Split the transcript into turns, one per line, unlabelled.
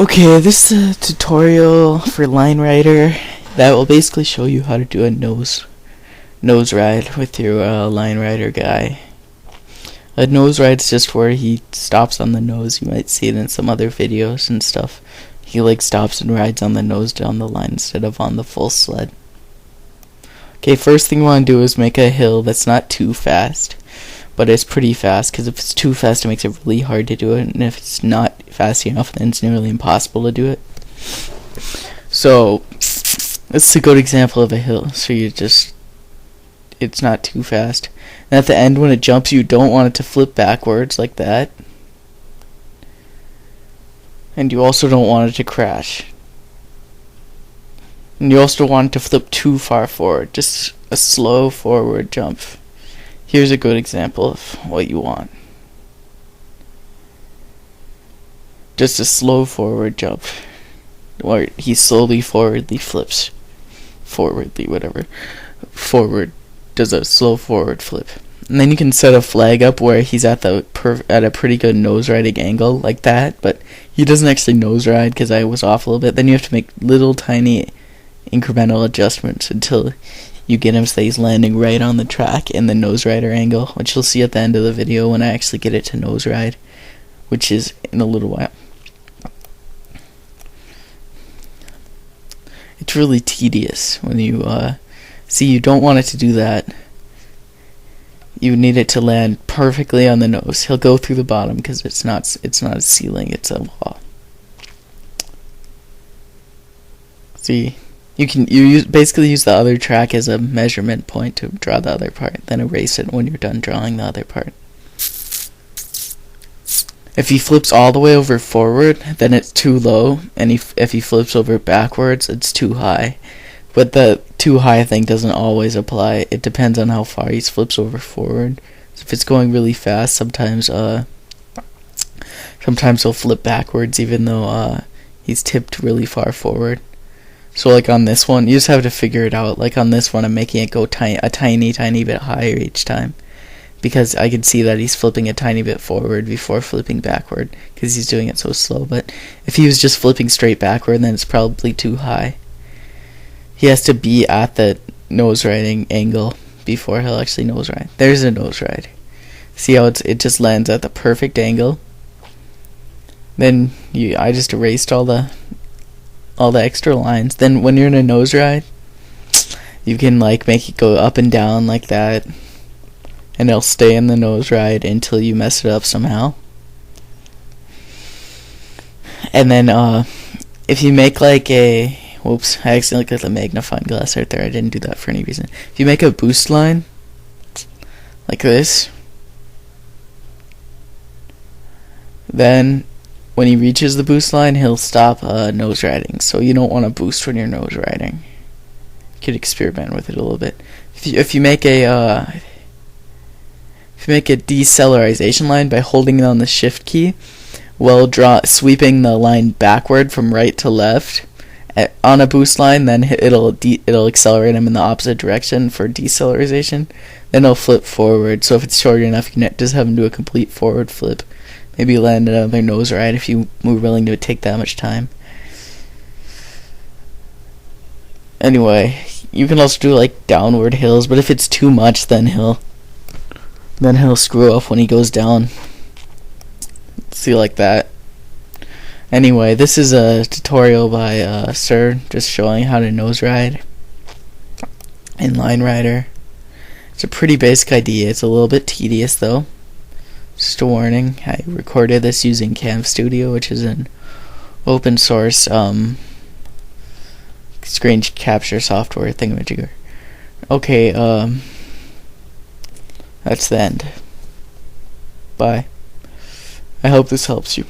Okay, this is a tutorial for LineRider that will basically show you how to do a nose ride with your LineRider guy. A nose ride is just where he stops on the nose. You might see it in some other videos and stuff. He like stops and rides on the nose down the line instead of on the full sled. Okay, first thing you want to do is make a hill that's not too fast, but it's pretty fast, because if it's too fast it makes it really hard to do it, and if it's not fast enough then it's nearly impossible to do it. So this is a good example of a hill. So it's not too fast, and at the end when it jumps you don't want it to flip backwards like that, and you also don't want it to crash, and you also don't want it to flip too far forward. Just a slow forward jump. Here's a good example of what you want. Just a slow forward jump, where he slowly forwardly flips, forward, does a slow forward flip. And then you can set a flag up where he's at a pretty good nose riding angle like that, but he doesn't actually nose ride because I was off a little bit. Then you have to make little tiny incremental adjustments until you get him so that he's landing right on the track in the nose rider angle, which you'll see at the end of the video when I actually get it to nose ride, which is in a little while. It's really tedious when you see, you don't want it to do that. You need it to land perfectly on the nose. He'll go through the bottom because it's not a ceiling, it's a wall. See, you basically use the other track as a measurement point to draw the other part, then erase it when you're done drawing the other part. If he flips all the way over forward, then it's too low, and if he flips over backwards, it's too high. But the too high thing doesn't always apply. It depends on how far he flips over forward. So if it's going really fast, sometimes he'll flip backwards even though he's tipped really far forward. So like on this one, you just have to figure it out. Like on this one, I'm making it go a tiny bit higher each time, because I can see that he's flipping a tiny bit forward before flipping backward, because he's doing it so slow. But if he was just flipping straight backward, then it's probably too high. He has to be at the nose riding angle before he'll actually nose ride. There's a nose ride. See how it just lands at the perfect angle. Then I just erased all the extra lines. Then when you're in a nose ride, you can like make it go up and down like that, and it'll stay in the nose ride until you mess it up somehow. And then if you make like a, whoops, I accidentally got the magnifying glass right there. I didn't do that for any reason. If you make a boost line like this, then when he reaches the boost line, he'll stop nose riding. So you don't want to boost when you're nose riding. You could experiment with it a little bit. If you make a decelerization line by holding down the shift key while sweeping the line backward from right to left on a boost line, then it'll accelerate him in the opposite direction for decelerization. Then it'll flip forward. So if it's short enough, you can just have him do a complete forward flip. Maybe land another nose ride if you were willing to take that much time. Anyway, you can also do like downward hills, but if it's too much, then he'll screw up when he goes down. See, like that. Anyway, this is a tutorial by Sir, just showing how to nose ride in LineRider. It's a pretty basic idea. It's a little bit tedious though. Just a warning, I recorded this using Cam Studio, which is an open source screen capture software thingamajigger. Okay, that's the end. Bye. I hope this helps you.